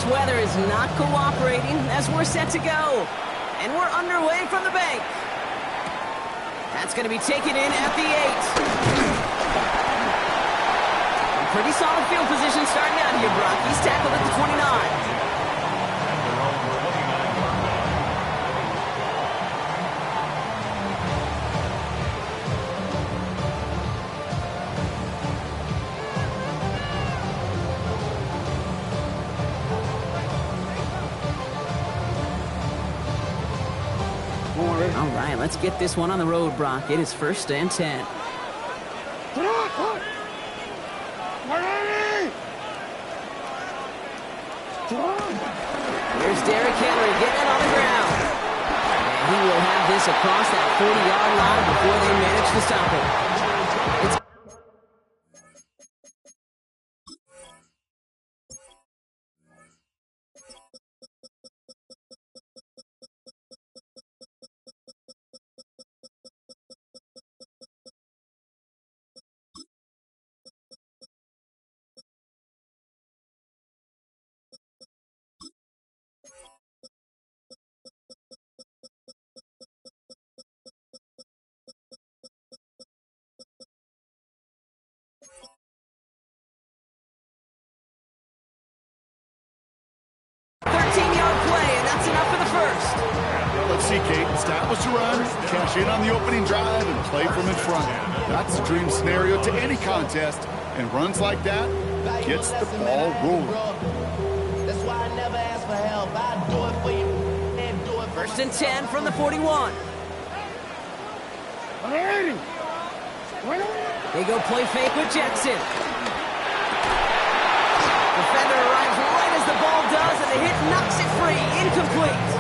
this weather is not cooperating as we're set to go. And we're underway from the bank. That's going to be taken in at the 8. Pretty solid field position starting out here, Brock. He's tackled at the 29. All right, let's get this one on the road, Brock. It is 1st and 10. Here's Derrick Henry getting on the ground. And he will have this across that 40-yard line before they manage to stop it. It's Let's see, Kate. Establish a run, cash in on the opening drive, and play from in front. That's the dream scenario to any contest, and runs like that gets the ball rolling. That's why I never ask for help. I do it for you and do it for 1st and 10 from the 41. They go play fake with Jackson. Defender arrives right as the ball does, and the hit knocks it free. Incomplete.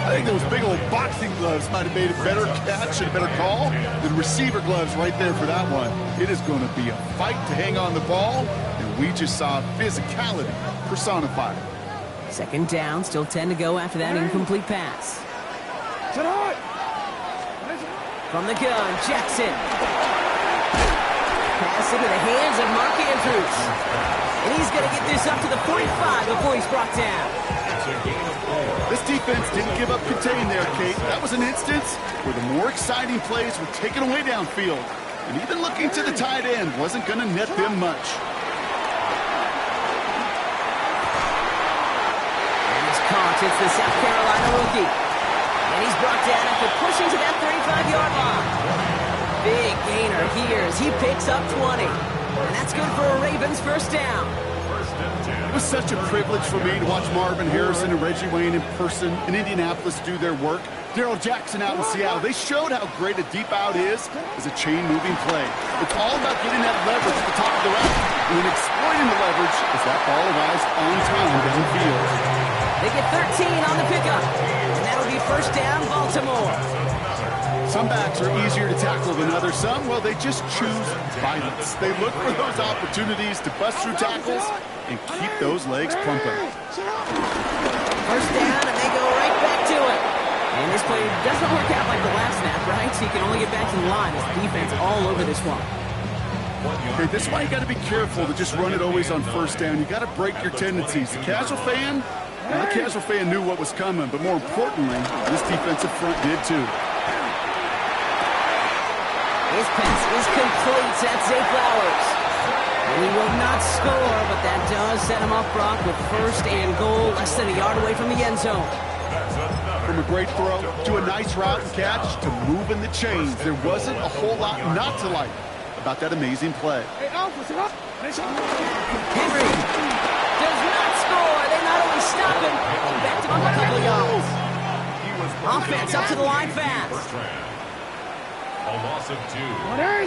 I think those big old boxing gloves might have made a better catch and a better call than receiver gloves right there for that one. It is going to be a fight to hang on the ball, and we just saw physicality personified. 2nd down, still 10 to go after that incomplete pass. From the gun, Jackson. Pass into the hands of Mark Andrews. And he's going to get this up to the 45 before he's brought down. This defense didn't give up contain there, Kate. That was an instance where the more exciting plays were taken away downfield. And even looking to the tight end wasn't going to net them much. And he's caught. It's the South Carolina rookie. And he's brought down after pushing to that 35-yard line. Big gainer here as he picks up 20. And that's good for a Ravens 1st down. It was such a privilege for me to watch Marvin Harrison and Reggie Wayne in person in Indianapolis do their work. Darrell Jackson out in Seattle. They showed how great a deep out is as a chain-moving play. It's all about getting that leverage at the top of the route and then exploiting the leverage as that ball arrives on time downfield. They get 13 on the pickup, and that'll be 1st down, Baltimore. Some backs are easier to tackle than others. Some, well, they just choose violence. They look for those opportunities to bust through tackles and keep those legs pumping. 1st down, and they go right back to it. And this play doesn't work out like the last snap, right? So you can only get back to the line. This defense all over this one. Okay, this is why you got to be careful to just run it always on 1st down. You got to break your tendencies. The casual fan knew what was coming, but more importantly, this defensive front did too. His pass is complete. That's Zay Flowers. And he will not score, but that does set him up, Brock, with 1st and goal, less than a yard away from the end zone. From a great throw to a nice route and catch to moving the chains, there wasn't a whole lot not to like about that amazing play. Henry does not score. They not only stop him, but backed him up a couple of yards. Offense up to the line fast. A loss of 2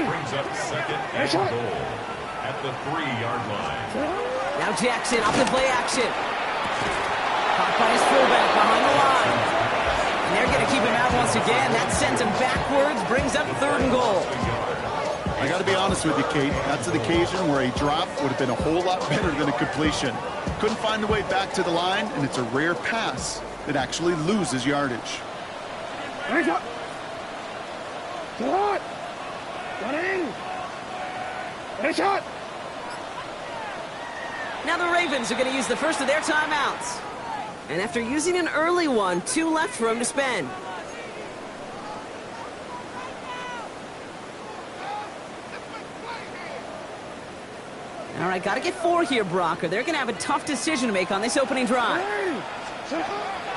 brings up 2nd and goal at the 3-yard line. Now Jackson up to play action. Caught by his fullback behind the line. And they're going to keep him out once again. That sends him backwards, brings up 3rd and goal. I got to be honest with you, Kate. That's an occasion where a drop would have been a whole lot better than a completion. Couldn't find the way back to the line, and it's a rare pass that actually loses yardage. Now the Ravens are going to use the first of their timeouts. And after using an early one, 2 left for him to spend. All right, got to get 4 here, Brock, or they're going to have a tough decision to make on this opening drive.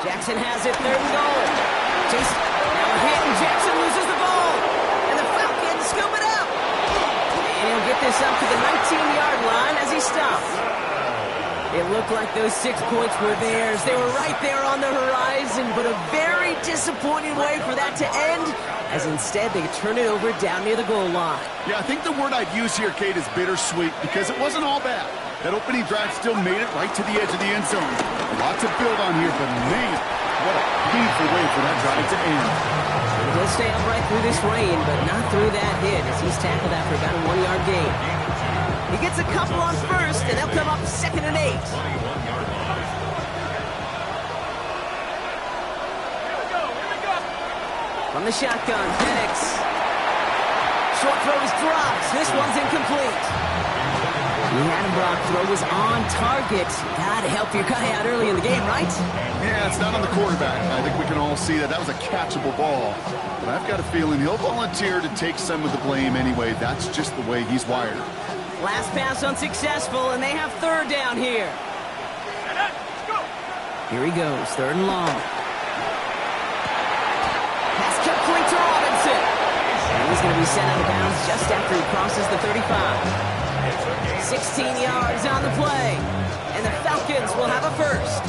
Jackson has it, 3rd and goal. Chase, now a hit, and Jackson loses the ball. And the Falcons scoop it up. And he'll get this up to the 19-yard line as he stops. It looked like those 6 points were theirs. They were right there on the horizon, but a very disappointing way for that to end, as instead they turned it over down near the goal line. Yeah, I think the word I'd use here, Kate, is bittersweet, because it wasn't all bad. That opening drive still made it right to the edge of the end zone. A lot to build on here, but man, what a painful way for that drive to end. He'll stay upright through this rain, but not through that hit, as he's tackled after about a 1-yard gain. He gets a couple on first, and they'll come up 2nd and 8. From the shotgun, Penix. Short throw is dropped. This one's incomplete. He had him, Brock. Throw was on target. Gotta help your guy out early in the game, right? Yeah, it's not on the quarterback. I think we can all see that. That was a catchable ball. But I've got a feeling he'll volunteer to take some of the blame anyway. That's just the way he's wired. Last pass unsuccessful, and they have 3rd down here. Here he goes, 3rd and long. Pass complete to Robinson. And he's going to be sent out of bounds just after he crosses the 35. 16 yards on the play. And the Falcons will have a first.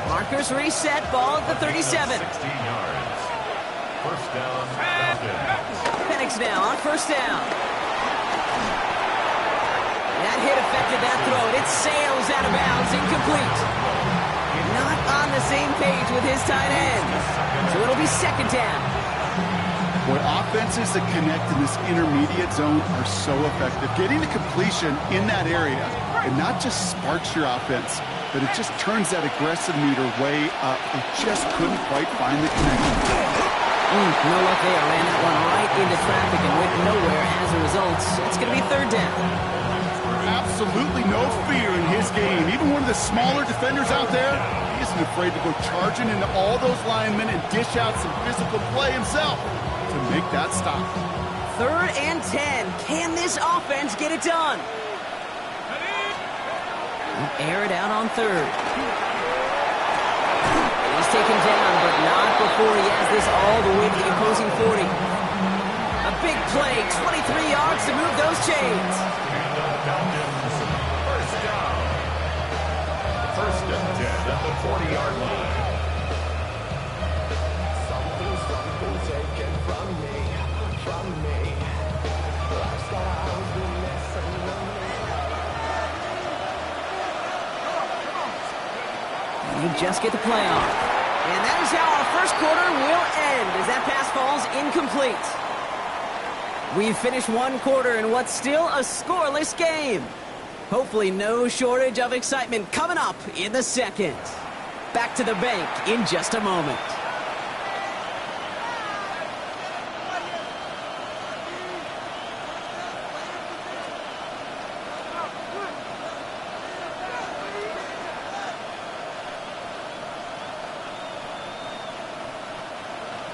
Markers reset, ball at the 37. 16 yards. First down, Falcons. Penix now on 1st down. That hit affected that throw, and it sails out of bounds, incomplete. Not on the same page with his tight end. So it'll be 2nd down. Boy, offenses that connect in this intermediate zone are so effective. Getting the completion in that area, it not just sparks your offense, but it just turns that aggressive meter way up. It just couldn't quite find the connection. No luck there. Ran that one right into traffic and went nowhere as a result. It's going to be 3rd down. Absolutely no fear in his game. Even one of the smaller defenders out there, he isn't afraid to go charging into all those linemen and dish out some physical play himself to make that stop. 3rd and 10. Can this offense get it done? Air it out on 3rd. He's taken down, but not before he has this all the way to the opposing 40. A big play, 23 yards to move those chains. First and 10 at the 40-yard line. Something taken from me. Lifestyle's been messing with me. And you just get the play off. And that is how our first quarter will end, as that pass falls incomplete. We've finished 1 quarter in what's still a scoreless game. Hopefully no shortage of excitement coming up in the 2nd. Back to the bank in just a moment.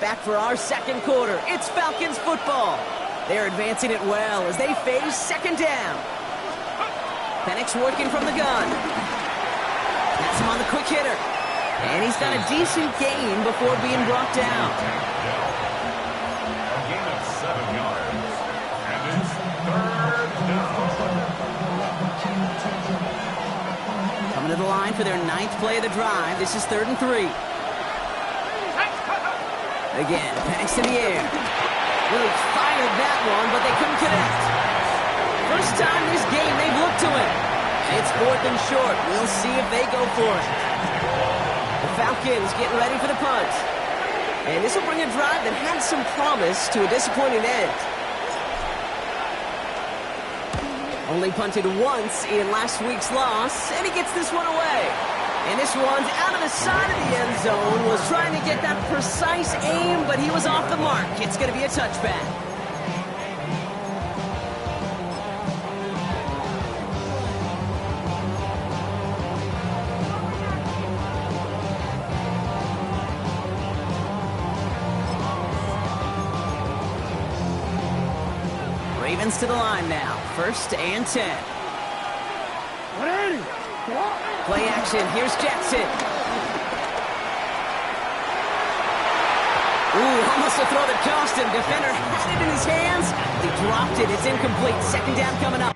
Back for our 2nd quarter. It's Falcons football. They're advancing it well as they face 2nd down. Penix working from the gun. That's him on the quick hitter. And he's done a decent gain before being brought down. A gain of 7 yards. And it's 3rd down. Coming to the line for their 9th play of the drive. This is 3rd and 3. Again, Penix in the air. Really fired that one, but they couldn't connect. First time this game they've looked to him. It's 4th and short. We'll see if they go for it. The Falcons getting ready for the punt. And this will bring a drive that had some promise to a disappointing end. Only punted once in last week's loss, and he gets this one away. And this one's out of the side of the end zone. Was trying to get that precise aim, but he was off the mark. It's going to be a touchback. Ravens to the line now. 1st and 10. Play action. Here's Jackson. Ooh, almost a throw that cost him. Defender had it in his hands. He dropped it. It's incomplete. 2nd down coming up.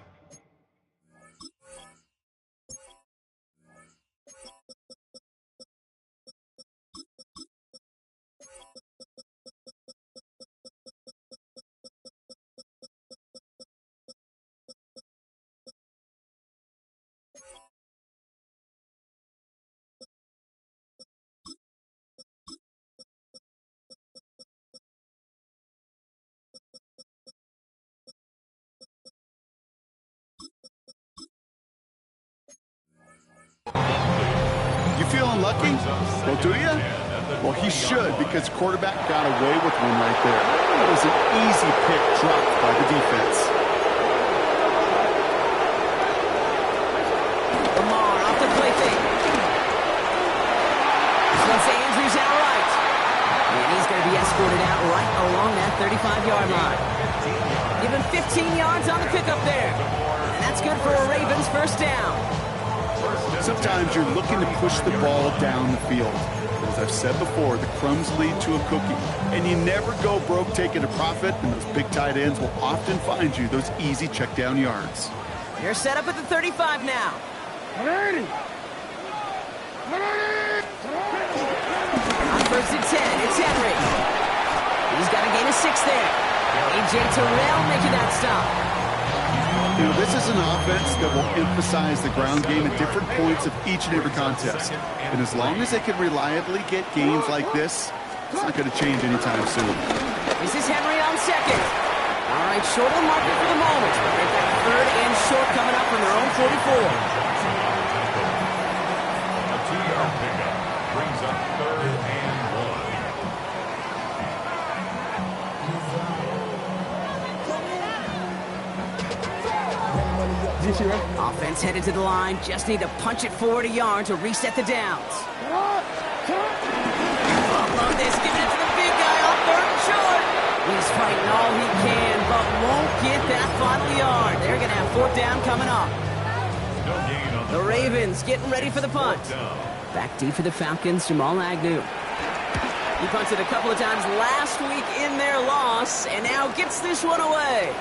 You feeling lucky? Well, do you? Well, he should, because quarterback got away with one right there. That was an easy pick dropped by the defense. Lamar off the play fake. This one's to Andrews outright. And he's going to be escorted out right along that 35-yard line. Give him 15 yards on the pickup there. And that's good for a Ravens 1st down. Sometimes you're looking to push the ball down the field. As I've said before, the crumbs lead to a cookie. And you never go broke taking a profit, and those big tight ends will often find you those easy check down yards. You're set up at the 35 now. On 1st and 10, it's Henry. He's got a gain of 6 there. A.J. Terrell making that stop. You know, this is an offense that will emphasize the ground game at different points of each and every contest. And as long as they can reliably get gains like this, it's not going to change anytime soon. This is Henry on 2nd. All right, short of the market for the moment. They've got 3rd and short coming up from their own 44. A 2-yard pickup brings up 3rd and 1. Offense headed to the line. Just need to punch it forward a yard to reset the downs. Up on this, giving it to the big guy on 3rd and short. He's fighting all he can, but won't get that final yard. They're going to have 4th down coming up. No gain on The Ravens getting ready for the punt. Back deep for the Falcons, Jamal Agnew. He punted a couple of times last week in their loss, and now gets this one away.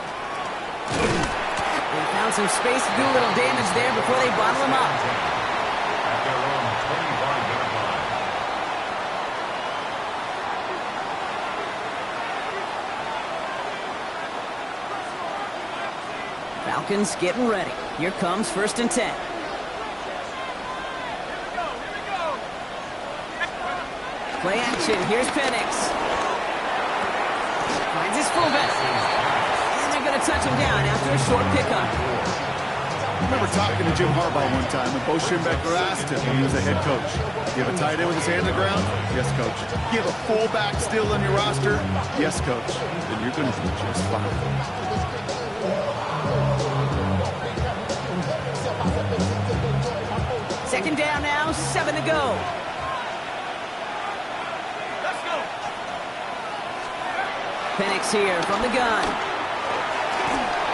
They found some space to do a little damage there before they bottle him up. At their own 25-yard line. Falcons getting ready. Here comes 1st and 10. Play action. Here's Penix. Finds his fullback. And they're going to touch him down after a short pickup. I remember talking to Jim Harbaugh one time, and Bo Schembechler asked him when he was a head coach, "You have a tight end with his hand on the ground?" "Yes, coach." "You have a fullback still on your roster?" "Yes, coach." "Then you're going to do just fine." Second down now, 7 to go. Let's go. Penix here from the gun.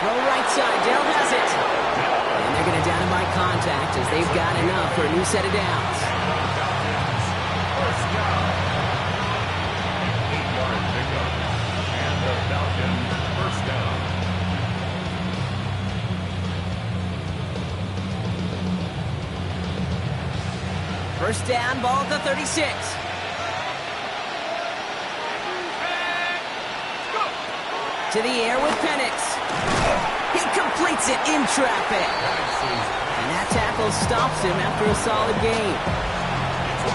Throw right side, Dell has it. And they're going to down him by contact as they've got enough for a new set of downs. First down. 8-yard pickup. And the Falcons first down. First down, ball at the 36. To the air with Penix. He completes it in traffic. And that tackle stops him after a solid gain.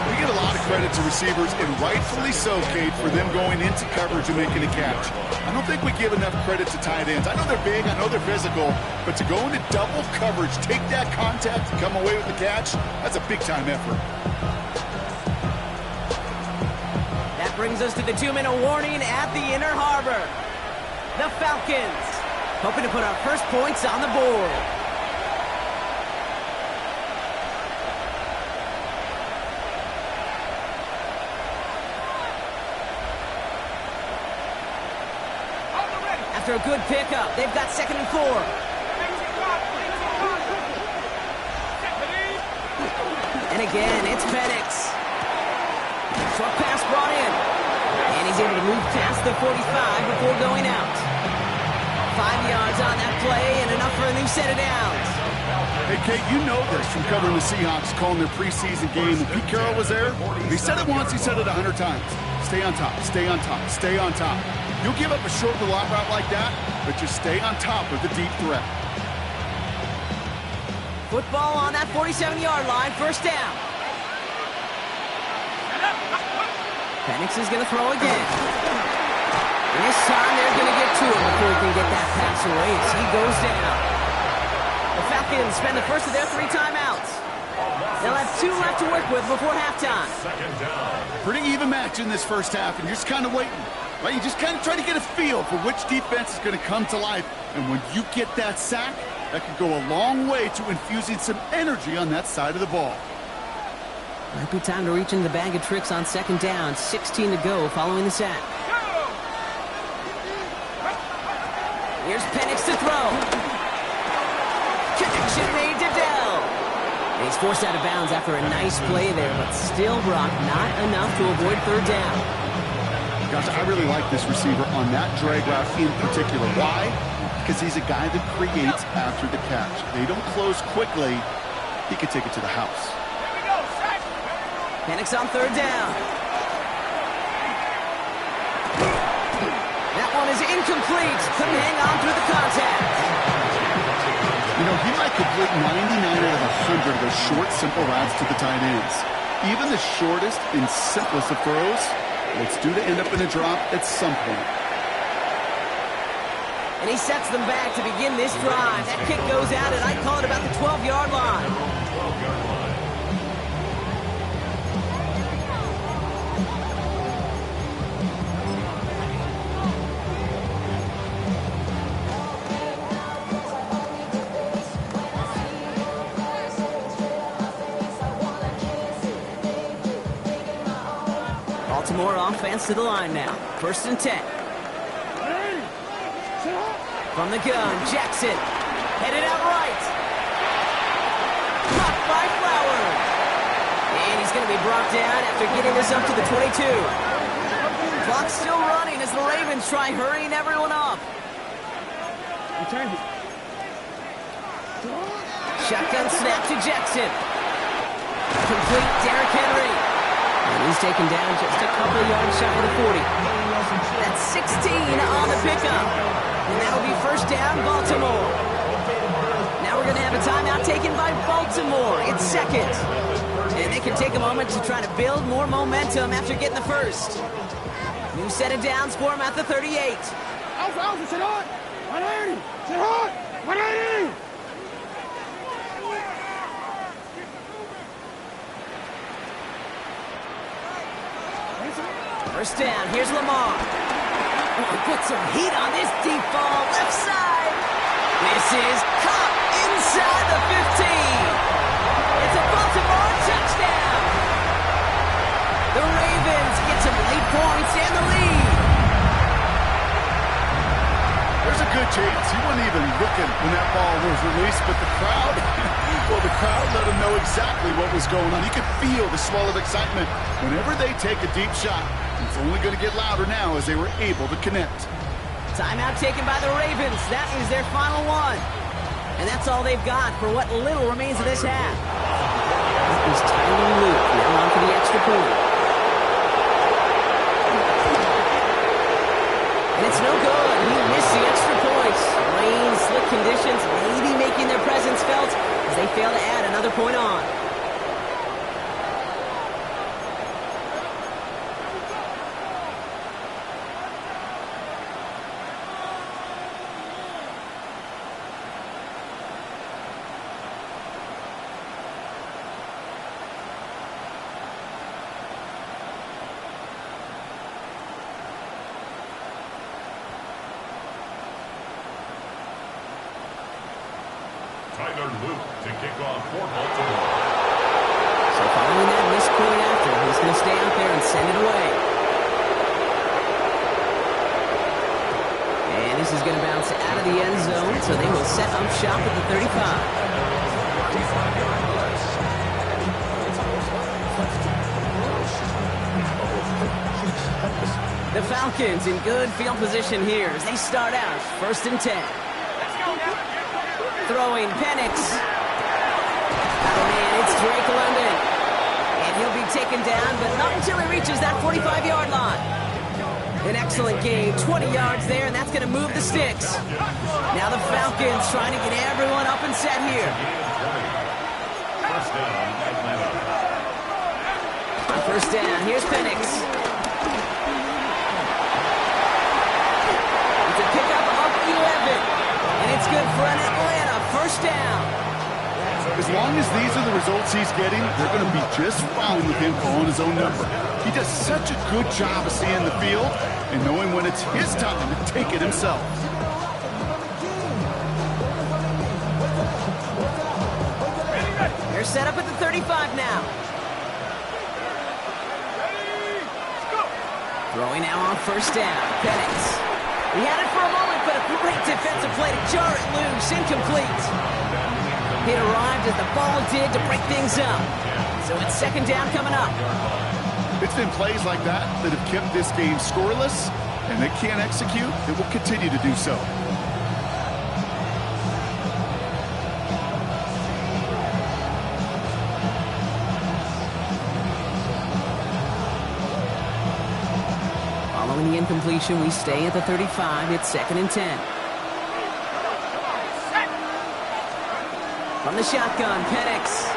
We get a lot of credit to receivers, and rightfully so, Kate, for them going into coverage and making a catch. I don't think we give enough credit to tight ends. I know they're big, I know they're physical, but to go into double coverage, take that contact, and come away with the catch, that's a big-time effort. That brings us to the 2-minute warning at the Inner Harbor. The Falcons hoping to put our first points on the board. after a good pickup. They've got 2nd and 4. And again, it's Penix. Short pass brought in. And he's able to move past the 45 before going out. 5 yards on that play and enough for a new set of downs. Hey, Kate, you know this from covering the Seahawks, calling their preseason game. When Pete Carroll was there, he said it once, he said it 100 times. Stay on top, stay on top, stay on top. You'll give up a short route like that, but just stay on top of the deep threat. Football on that 47-yard line, 1st down. Penix is going to throw again. And this time they're going to get to him before he can get that pass away as he goes down. The Falcons spend the first of their 3 timeouts. They'll have 2 left to work with before halftime. 2nd down. Pretty even match in this first half, and you're just kind of waiting. Right? You just kind of try to get a feel for which defense is going to come to life. And when you get that sack, that can go a long way to infusing some energy on that side of the ball. Might be time to reach into the bag of tricks on 2nd down. 16 to go following the sack. Here's Penix to throw. Connection made to Dell. And he's forced out of bounds after a nice play there, but still, Brock, not enough to avoid 3rd down. Gosh, I really like this receiver on that drag route in particular. Why? Because he's a guy that creates after the catch. They don't close quickly. He could take it to the house. Penix on 3rd down. That one is incomplete. Couldn't hang on through the contact. You know, he might complete 99 out of 100 of those short, simple routes to the tight ends. Even the shortest and simplest of throws, it's due to end up in a drop at some point. And he sets them back to begin this drive. That kick goes out, and I'd call it about the 12-yard line. 12-yard line. Baltimore offense to the line now. 1st and 10. From the gun, Jackson. Headed out right. Caught by Flowers. And he's going to be brought down after getting this up to the 22. Clock's still running as the Ravens try hurrying everyone up. Shotgun snap to Jackson. Complete Derrick Henry. And he's taken down just a couple of yards shy of the 40. That's 16 on the pickup. And that'll be 1st down, Baltimore. Now we're going to have a timeout taken by Baltimore. It's 2nd. And they can take a moment to try to build more momentum after getting the first. New set of downs for him at the 38. Alpha, sit on! 180! Sit on! 180! First down, here's Lamar. Put some heat on this deep ball, left side. This is caught inside the 15. It's a Baltimore touchdown. The Ravens get some late points and the lead. There's a good chance he wasn't even looking when that ball was released, but the crowd, well, the crowd let him know exactly what was going on. He could feel the swell of excitement. Whenever they take a deep shot, it's only going to get louder now as they were able to connect. Timeout taken by the Ravens. That is their final one. And that's all they've got for what little remains of this half. That was Tyler Luke now on for the extra point. And it's no good. He missed the extra points. Rain, slick conditions, maybe making their presence felt as they fail to add another point on. Tyler Luke to kick off for Baltimore. So following that missed point after, he's going to stay out there and send it away. And his This is going to bounce out of the end zone, so they will set up shop at the 35. The Falcons in good field position here as they start out 1st and 10. Throwing Penix. Oh man, it's Drake London. And he'll be taken down, but not until he reaches that 45-yard line. An excellent game, 20 yards there, and that's going to move the sticks. Now the Falcons trying to get everyone up and set here. On 1st down, here's Penix. It's a pickup up 11, and it's good for an Atlanta 1st down. As long as these are the results he's getting, they're going to be just fine with him calling his own number. He does such a good job of seeing the field and knowing when it's his time to take it himself. They're set up at the 35 now. Throwing now on 1st down. Penix. He had it for a moment, but a great defensive play to jar it loose. Incomplete. It arrived as the ball did to break things up. So it's 2nd down coming up. It's been plays like that that have kept this game scoreless, and they can't execute. It will continue to do so. Following the incompletion, we stay at the 35. It's 2nd and 10. From the shotgun, Penix.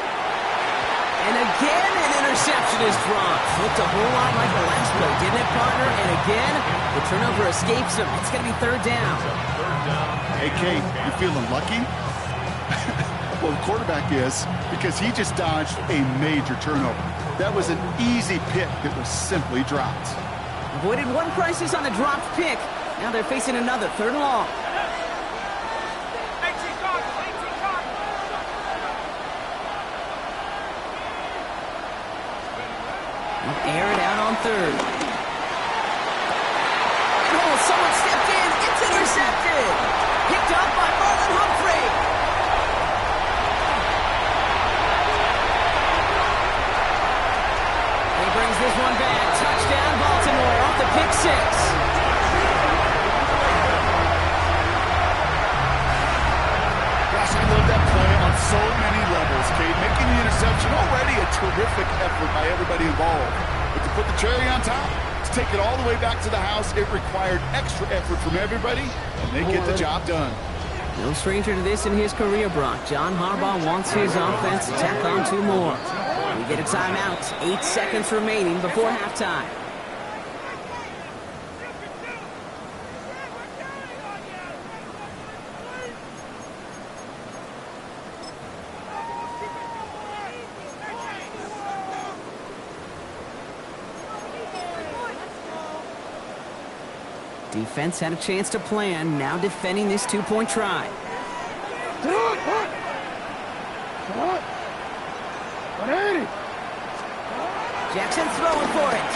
And again, an interception is dropped. Looked a whole lot like the last play, didn't it, partner? And again, the turnover escapes him. It's going to be 3rd down. Hey, Kate, you feeling lucky? Well, the quarterback is, because he just dodged a major turnover. That was an easy pick that was simply dropped. Avoided one crisis on the dropped pick. Now they're facing another 3rd and long. Air it out on 3rd. Oh, someone stepped in. It's intercepted. Picked up by Marlon Humphrey. He brings this one back. Touchdown, Baltimore off the pick 6. Gosh, I love that play on so many levels, Kate. Making the interception already a terrific effort by everybody involved. But to put the cherry on top, to take it all the way back to the house, it required extra effort from everybody, and they get the job done. No stranger to this in his career, Brock. John Harbaugh wants his offense to tack on 2 more. We get a timeout. 8 seconds remaining before halftime. Defense had a chance to plan, now defending this 2-point try. Jackson's throwing for it.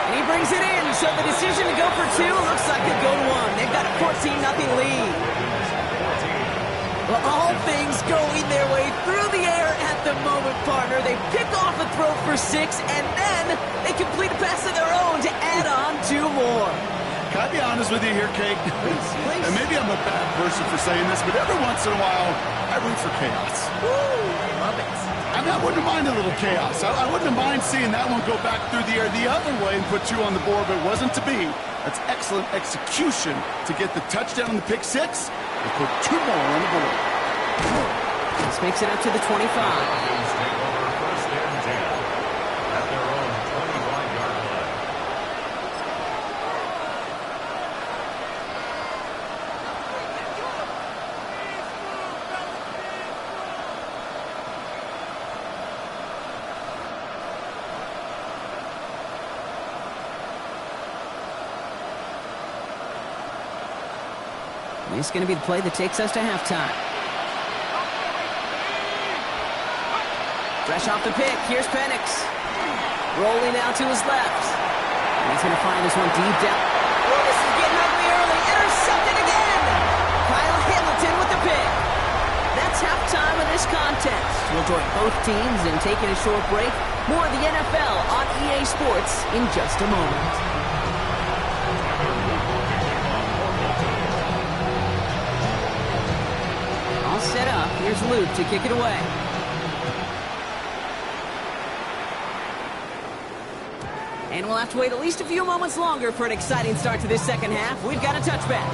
And he brings it in, so the decision to go for 2 looks like a good one. They've got a 14-0 lead. Well, all things going their way through the air at the moment, partner. They pick off a throw for 6, and then they complete a pass of their own to add on 2 more. Can I be honest with you here, Kate? Please. And maybe I'm a bad person for saying this, but every once in a while, I root for chaos. Woo, love it. I mean, I wouldn't mind a little chaos. I wouldn't mind seeing that one go back through the air the other way and put 2 on the board, but it wasn't to be. That's excellent execution to get the touchdown on the pick 6 and put 2 more on the board. This makes it up to the 25. This is going to be the play that takes us to halftime. Fresh off the pick, here's Penix. Rolling out to his left. And he's going to find this one deep down. Oh, this is getting ugly early. enjoying both teams and taking a short break. More of the NFL on EA Sports in just a moment. All set up. Here's Luke to kick it away. And we'll have to wait at least a few moments longer for an exciting start to this second half. We've got a touchback.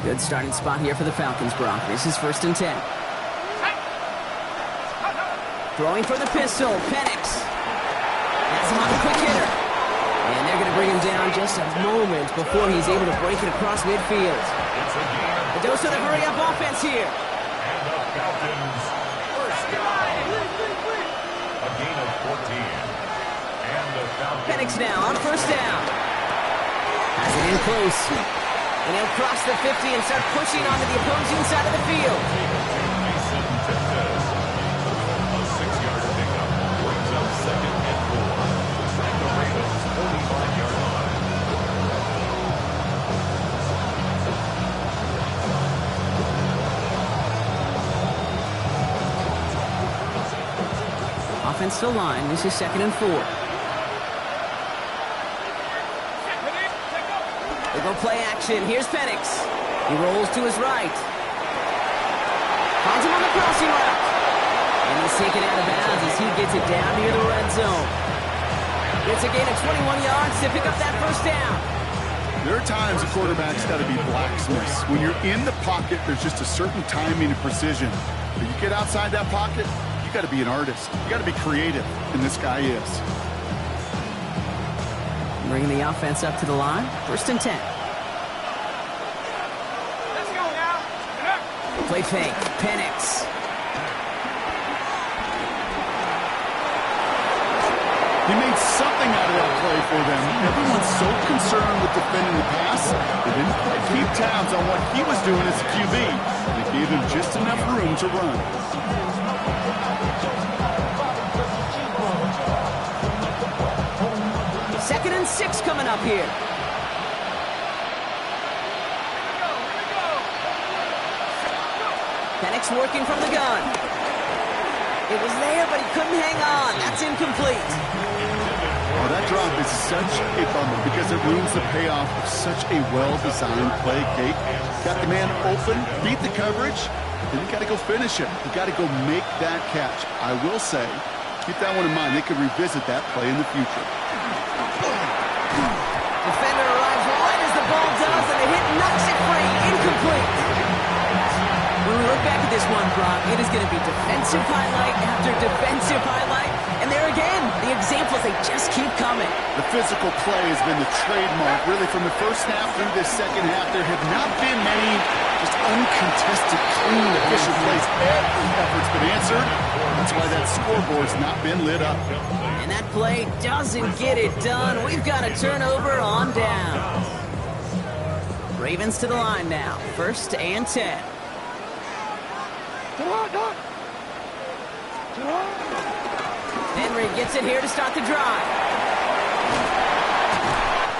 Good starting spot here for the Falcons, Brock. This is 1st and 10. Throwing for the pistol, Penix. That's him on the quick hitter. And they're going to bring him down just a moment before he's able to break it across midfield. The dose of the hurry-up offense here. And the Falcons first down. A gain of 14. And the Falcons. Penix now on 1st down. Has it in close. And he'll cross the 50 and start pushing onto the opposing side of the field. Mason Tippett. A 6-yard pickup brings up 2nd and 4. At the Ravens' 45-yard line. Offensive line. This is 2nd and 4. They go play action. Here's Penix. He rolls to his right. Finds him on the crossing route. And he's taken out of bounds as he gets it down near the red zone. It's a gain of 21 yards to pick up that 1st down. There are times a quarterback's got to be blacksmiths. When you're in the pocket, there's just a certain timing and precision. But you get outside that pocket, you got to be an artist. You got to be creative, and this guy is. Bringing the offense up to the line. 1st and 10. Let's go now. Play fake. Penix. He made something out of that play for them. Everyone's so concerned with defending the pass, they didn't quite keep tabs on what he was doing as a QB. They gave him just enough room to run. 2nd and 6 coming up here. Penix working from the gun. It was there, but he couldn't hang on. That's incomplete. Oh, that drop is such a bummer because it ruins the payoff of such a well-designed play, Kate. Got the man open, beat the coverage, then you got to go finish it. You got to go make that catch. I will say, keep that one in mind. They could revisit that play in the future. Defender arrives right as the ball does, and the hit knocks it free. Incomplete. When we look back at this one, Brock, it is going to be defensive highlight after defensive highlight. And there again, the examples, they just keep coming. The physical play has been the trademark, really, from the first half through this second half. There have not been many just uncontested, clean, efficient plays. Every effort's been answered. That's why that scoreboard's not been lit up. And that play doesn't get it done. We've got a turnover on down. Ravens to the line now. 1st and 10. Henry gets it here to start the drive.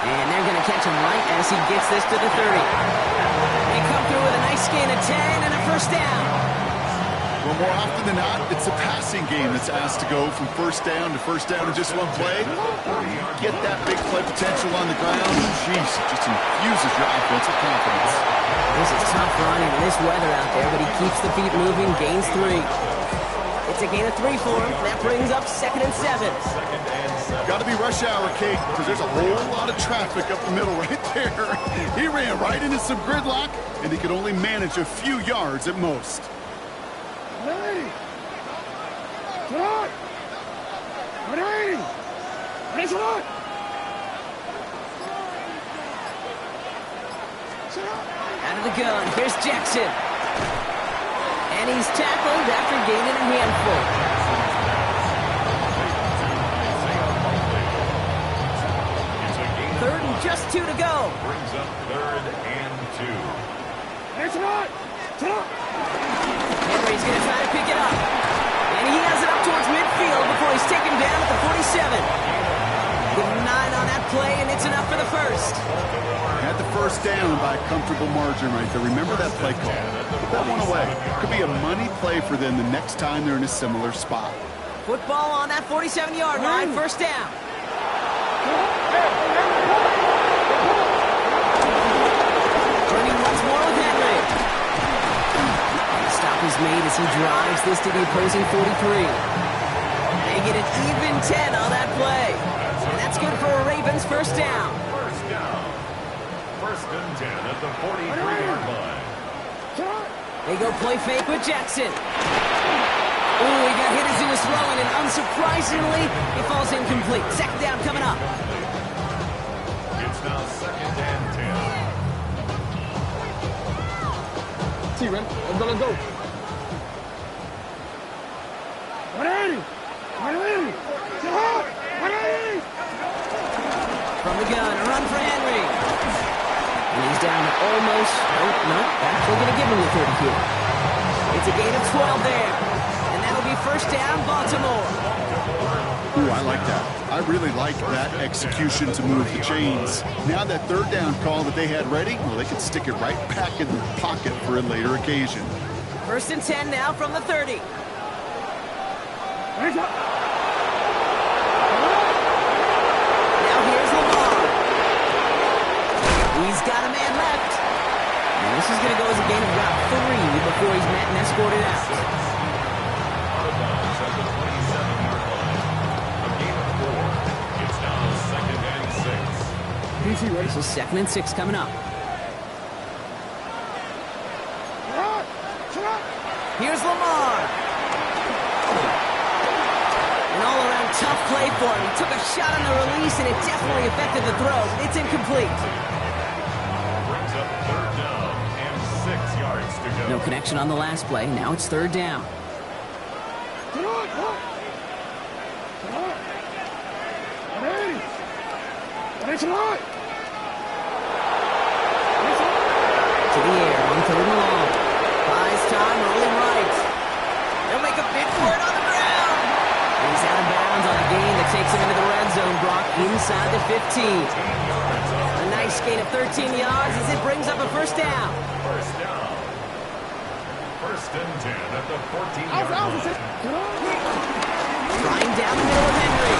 And they're going to catch him right as he gets this to the 30. They come through with a nice gain of 10 and a 1st down. Well, more often than not, it's the passing game that's asked to go from 1st down to 1st down in just one play. Get that big play potential on the ground, jeez, it just infuses your offensive confidence. This is tough running in this weather out there, but he keeps the feet moving, gains 3. It's a gain of 3 for him. That brings up 2nd and 7. Got to be rush hour, Kate, because there's a whole lot of traffic up the middle right there. He ran right into some gridlock, and he could only manage a few yards at most. Out of the gun, here's Jackson. And he's tackled after gaining a handful. Third and just 2 to go. Brings up 3rd and 2. Henry He's going to try to pick it up. And he has it up towards midfield before he's taken down at the 47. Give him 9 on that play, and it's enough for the first. Had the first down by a comfortable margin right there. Remember that play call. Put that one away. Could be a money play for them the next time they're in a similar spot. Football on that 47-yard line, first down. Turning once more with Henry. The stop is made as he drives this to the opposing 43. They get an even 10 on that play. And that's good for a Ravens first down. First down. First and 10 at the 43-yard line. They go play fake with Jackson. Ooh, he got hit as he was throwing, and unsurprisingly, he falls incomplete. Second down coming up. It's now second and 10. See, man. Let's go. 180. 180. Sit hard. 180. From the gun, a run for Henry. And he's down to almost, no, actually going to give him the 30 here. It's a gain of 12 there. And that'll be first down, Baltimore. Ooh, I like that. I really like that execution to move the chains. Now that third down call that they had ready, well, they can stick it right back in the pocket for a later occasion. First and 10 now from the 30. Hands up. Now here's Lamar. He's got a man left. And this is going to go as a gain of about 3 before he's met and escorted out. Out of bounds at the 27-yard line. A gain of 4. It's now second and 6. DC, ready? This is second and 6 coming up. Sit hard. Sit up. Here's Lamar. An all-around tough play for him. He took a shot on the release, and it definitely affected the throw. It's incomplete. Brings up third down and 6 yards to go. No connection on the last play. Now it's third down. Sit hard. Sit hard. 180. 180. Sit hard. To the air on third and long. Buys time, rolling right. They'll make a big for it on the ground. And he's out of bounds on a gain that takes him into the red zone, Brock, inside the 15. A nice gain of 13 yards as it brings up a first down. First down. First and 10 at the 14-yard line. Trying down the middle of Henry.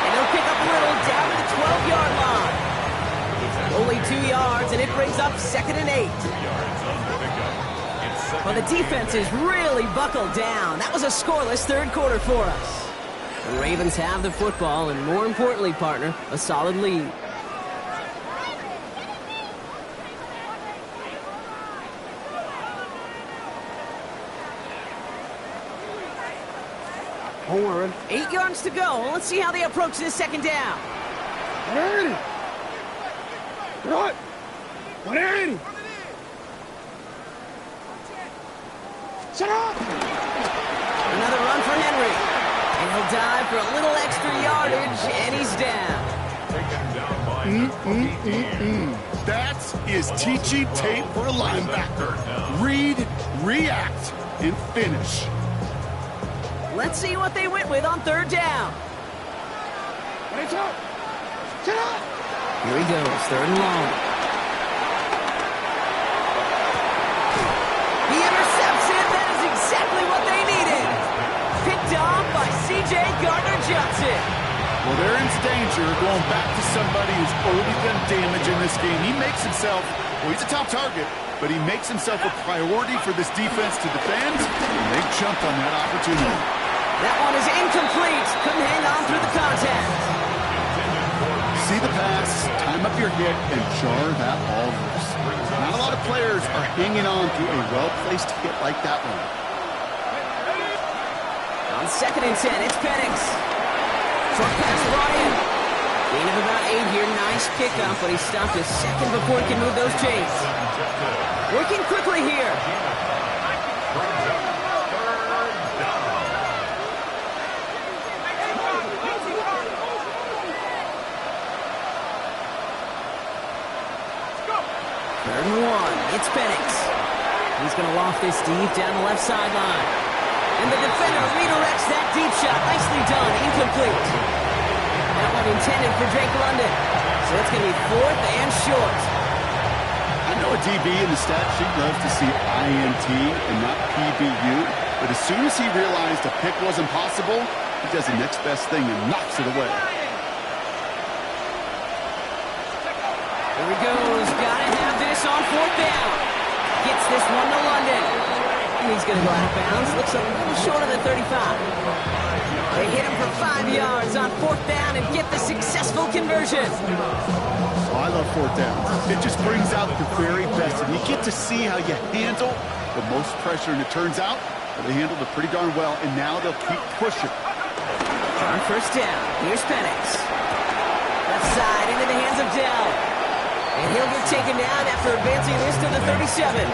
And they'll pick up Little down to the 12-yard line. Only 2 yards, and it brings up second and 8. 2 yards on the pickup. It's second. Well, the defense is really buckled down. That was a scoreless third quarter for us. The Ravens have the football, and more importantly, partner, a solid lead. Don't worry. 8 yards to go. Let's see how they approach this second down. 180. Sit hard. 180. Sit up. Another run for Henry. And he'll dive for a little extra yardage, and he's down. Taken down by That is teaching tape for a linebacker. Read, react, and finish. Let's see what they went with on third down. Hands up. Sit up. Here he goes, third and long. He intercepts it. That is exactly what they needed. Picked off by C.J. Gardner-Johnson. Well, they're in danger going back to somebody who's already done damage in this game. He makes himself, well, he's a top target, but he makes himself a priority for this defense to defend, and they jumped on that opportunity. That one is incomplete. Couldn't hang on through the contact. See the pass, time up your hit, and jar that ball loose. Not a lot of players are hanging on to a well-placed hit like that one. On second and 10, it's Penix. Short pass brought in. Gain of about 8 here. Nice pickup, but he stopped a second before he can move those chains. Working quickly here. Third and 1. It's Penix. He's going to loft this deep down the left sideline. And the defender redirects that deep shot. Nicely done. Incomplete. That one intended for Drake London. So it's going to be 4th and short. I know a DB in the stat sheet loves to see INT and not PBU, but as soon as he realized a pick wasn't possible, he does the next best thing and knocks it away. Here he goes. Gotta have this on 4th down. Gets this one to London. And he's going to go out of bounds. Looks a little short of the 35. They hit him for 5 yards on 4th down and get the successful conversion. Oh, I love 4th downs. It just brings out the very best, and you get to see how you handle the most pressure, and it turns out that they handled it pretty darn well, and now they'll keep pushing. On 1st down, here's Penix. Left side into the hands of Dell. And he'll get taken down after advancing this to the 37.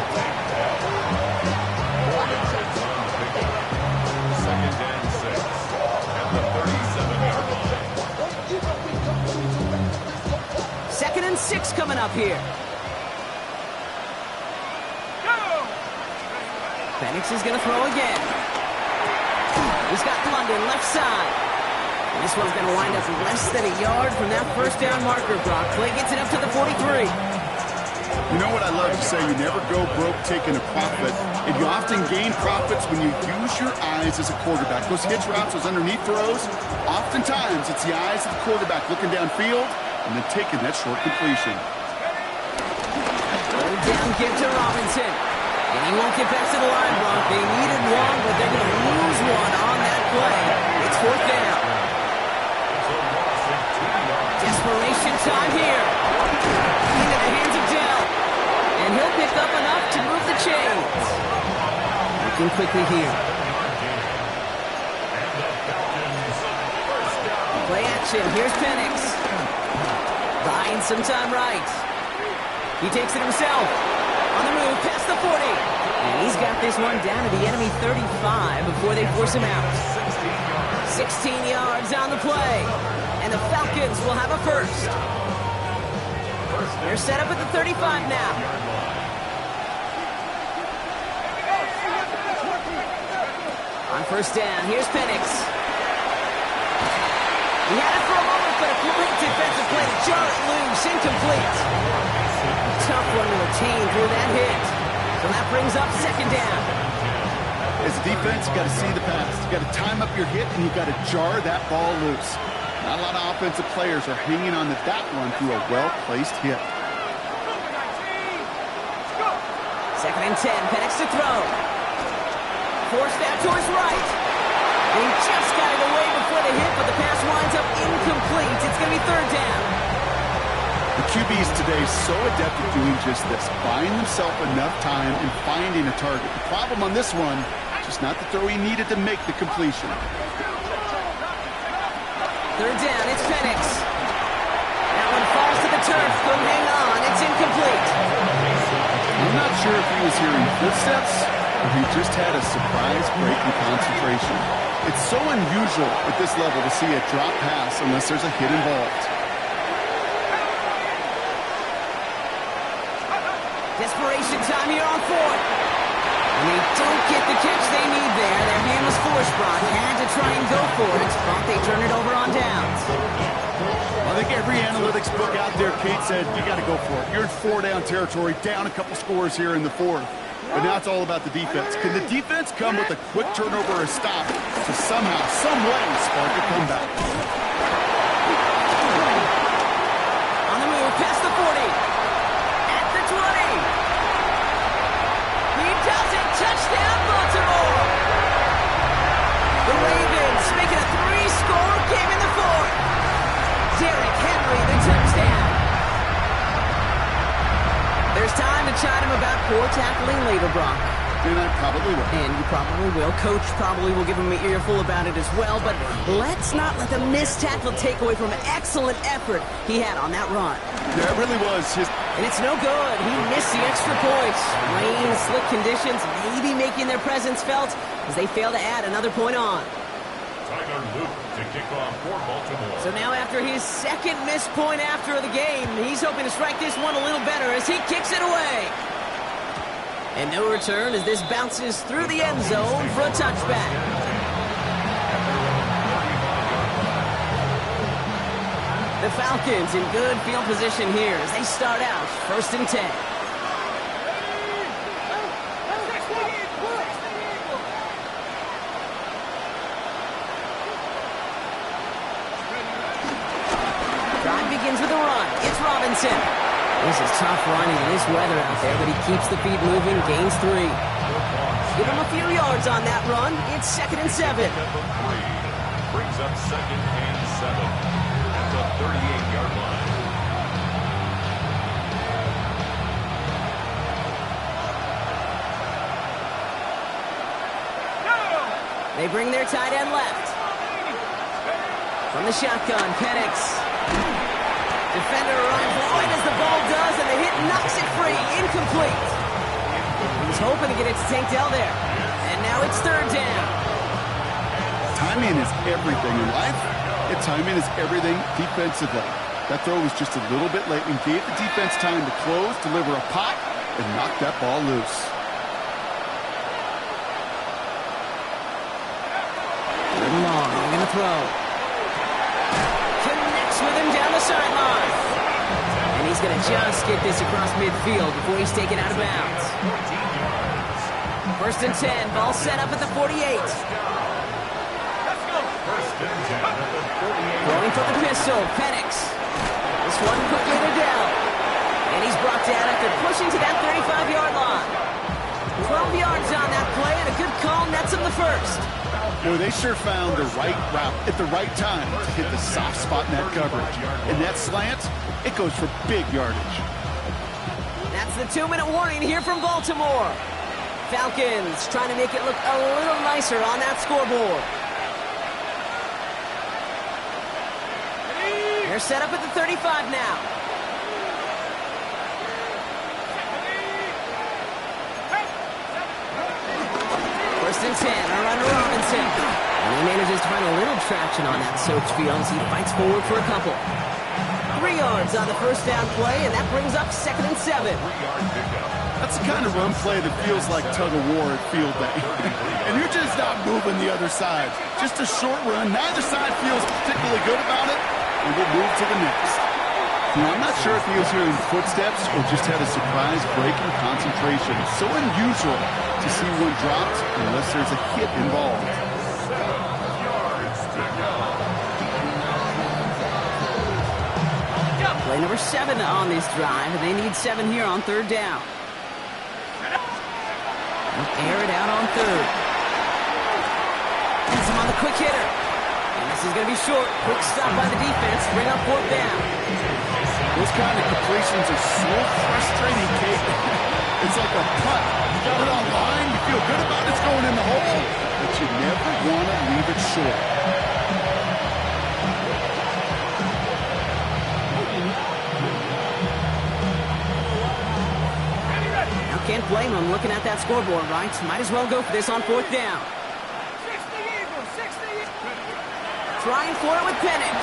2nd and 6 at the 37-yard line. 2nd and 6 coming up here. Penix is going to throw again. He's got London left side. And this one's going to wind up less than a yard from that 1st down marker, Brock. Play gets it up to the 43. You know what I love to say? You never go broke taking a profit, and you often gain profits when you use your eyes as a quarterback. Those hitch routes, those underneath throws, oftentimes it's the eyes of the quarterback looking downfield and then taking that short completion. Third down, give to Robinson. And he won't get back to the line, Brock. They needed one, but they're going to lose one on that play. It's 4th down. Desperation time here. Into the hands of Dell. And he'll pick up enough to move the chains. Looking quickly here. Play action. Here's Penix. Buying some time right. He takes it himself. On the move, past the 40. And he's got this one down to the enemy 35 before they force him out. 16 yards on the play. And the Falcons will have a first. They're set up at the 35 now. On 1st down, here's Penix. He had it for a moment, but a great defensive play to jar it loose, incomplete. Tough one to attain through that hit. So that brings up 2nd down. As a defense, you got to see the pass. You got to time up your hit, and you got to jar that ball loose. Not a lot of offensive players are hanging on to that one through a well-placed hit. 2nd and 10, Penix to throw. Forced out to his right. And he just got it away before the hit, but the pass winds up incomplete. It's going to be 3rd down. The QBs today so adept at doing just this, buying themselves enough time and finding a target. The problem on this one, just not the throw he needed to make the completion. 3rd down, it's Penix. That one falls to the turf. Go hang on. It's incomplete. I'm not sure if he was hearing footsteps or he just had a surprise break in concentration. It's so unusual at this level to see a drop pass unless there's a hit involved. Desperation time here on 4th. And they don't get the catch they need there. Their hand was forced, Brock. Had to try and go for it, but they turn it over on downs. I think every analytics book out there, Kate, said you got to go for it. You're in 4-down territory, down a couple scores here in the 4th. But now it's all about the defense. Can the defense come with a quick turnover or a stop to somehow, some way, spark a comeback? On the move, past the 40. At the 20. He does it. Touchdown, Baltimore. The Ravens making a 3-score game in the 4th. Derrick Henry, the touchdown. There's time to chide him about poor tackling later, Brock. And I probably will. And you probably will. Coach probably will give him an earful about it as well. But let's not let the missed tackle take away from an excellent effort he had on that run. Yeah, it really was. And it's no good. He missed the extra points. Rain, slick conditions, maybe making their presence felt as they fail to add another point on. Tyler Luke to kick off for Baltimore. So now after his 2nd missed point after the game, he's hoping to strike this one a little better as he kicks it away. And no return as this bounces through the end zone for a touchback. The Falcons in good field position here as they start out 1st and 10. Drive begins with a run. It's Robinson. This is tough running in this weather out there, but he keeps the feet moving, gains 3. Give him a few yards on that run. It's 2nd and 7. Brings up 2nd and 7. At the 38-yard line. They bring their tight end left. From the shotgun, Penix. Defender runs wide as the ball does, and the hit knocks it free. Incomplete. He was hoping to get it to Tank Dell there. And now it's 3rd down. Timing is everything in life. And timing is everything defensively. That throw was just a little bit late and gave the defense time to close, deliver a pop, and knock that ball loose. Good long, they're going to throw. Connects with him down the sideline. And he's going to just get this across midfield before he's taken out of bounds. 1st and 10, ball set up at the 48. Going for the pistol, Penix. This one quickly to Dell. And he's brought down after pushing to that 35-yard line. 12 yards on that play, and a good call nets him the 1st. Boy, they sure found the right route at the right time to hit the soft spot in that coverage. And that slant, it goes for big yardage. That's the 2-minute warning here from Baltimore. Falcons trying to make it look a little nicer on that scoreboard. They're set up at the 35 now. First and 10, a run to Robinson. And he manages to find a little traction on that soaked field as he fights forward for a couple. 3 yards on the 1st down play, and that brings up 2nd and 7. That's the kind of run play that feels like tug-of-war at field day. And you're just not moving the other side. Just a short run. Neither side feels particularly good about it. And we'll move to the next. Now, I'm not sure if he was hearing footsteps or just had a surprise break in concentration. It's so unusual to see one dropped unless there's a hit involved. Play number 7 on this drive, and they need 7 here on 3rd down. They'll air it out on 3rd. Has him on the quick hitter. This is going to be short. Quick stop by the defense. Bring up 4th down. Those kind of completions are so frustrating, Kate. It's like a putt. You got it on line. You feel good about it's going in the hole, but you never want to leave it short. Now can't blame him looking at that scoreboard, right? Might as well go for this on 4th down. Trying for it with Penix.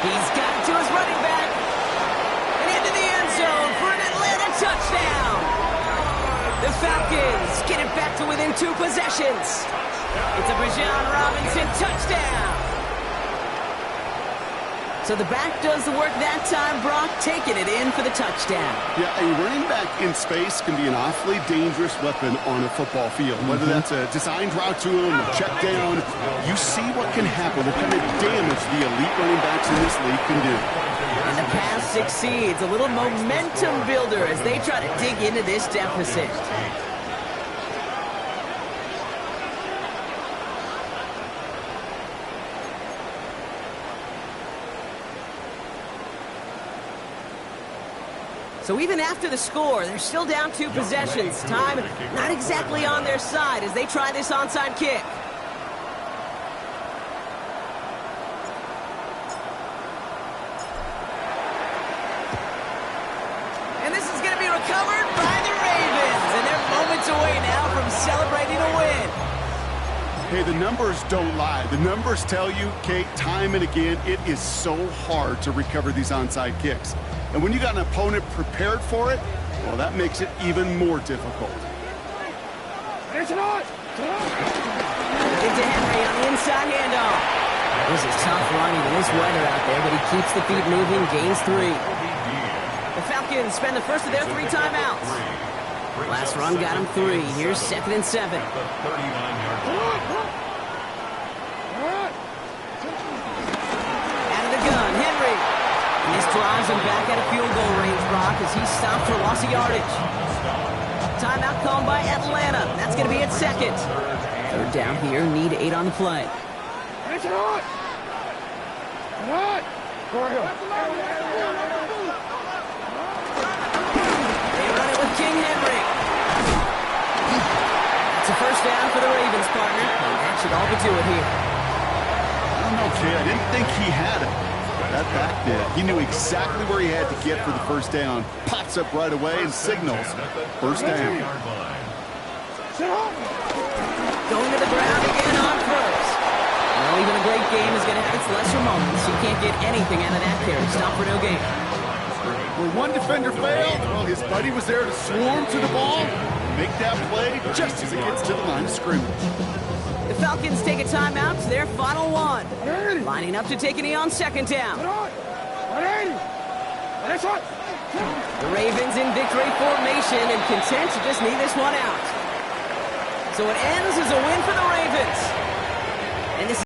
He's got it to his running back. And into the end zone for an Atlanta touchdown. The Falcons get it back to within 2 possessions. It's a Bijan Robinson touchdown. So the back does the work that time, Brock, taking it in for the touchdown. Yeah, a running back in space can be an awfully dangerous weapon on a football field. Whether that's a designed route to him, a check down, you see what can happen, what kind of damage the elite running backs in this league can do. And the pass succeeds, a little momentum builder as they try to dig into this deficit. So even after the score, they're still down 2 possessions. Time not exactly on their side as they try this onside kick. And this is going to be recovered by the Ravens. And they're moments away now from celebrating a win. Hey, the numbers don't lie. The numbers tell you, Kate, time and again, it is so hard to recover these onside kicks. And when you got an opponent prepared for it, well, that makes it even more difficult. Into Henry on the inside handoff. This is tough running in this weather out there, but he keeps the feet moving, gains 3. The Falcons spend the first of their 3 timeouts. Last run got him 3. Here's 2nd and 7. The 39-yard line. Out of the gun, Henry. And this drives him back out of field goal range, Brock, as he's stopped for loss of yardage. Timeout called by Atlanta. That's going to be at 2nd. 3rd down here, need 8 on the play. They run it with King Henry. It's a first down for the Ravens, partner. And that should all but do it here. I don't know, kid. I didn't think he had it. That back did. He knew exactly where he had to get for the first down. Pops up right away and signals first down. Going to the ground again on first. Well, even a great game is going to have its lesser moments. You can't get anything out of that carry. Stop for no gain. Where one defender failed, well, his buddy was there to swarm to the ball, make that play just as it gets to the line of scrimmage. The Falcons take a timeout to their final 1. Lining up to take a knee on 2nd down. The Ravens in victory formation and content to just knee this one out. So it ends as a win for the Ravens.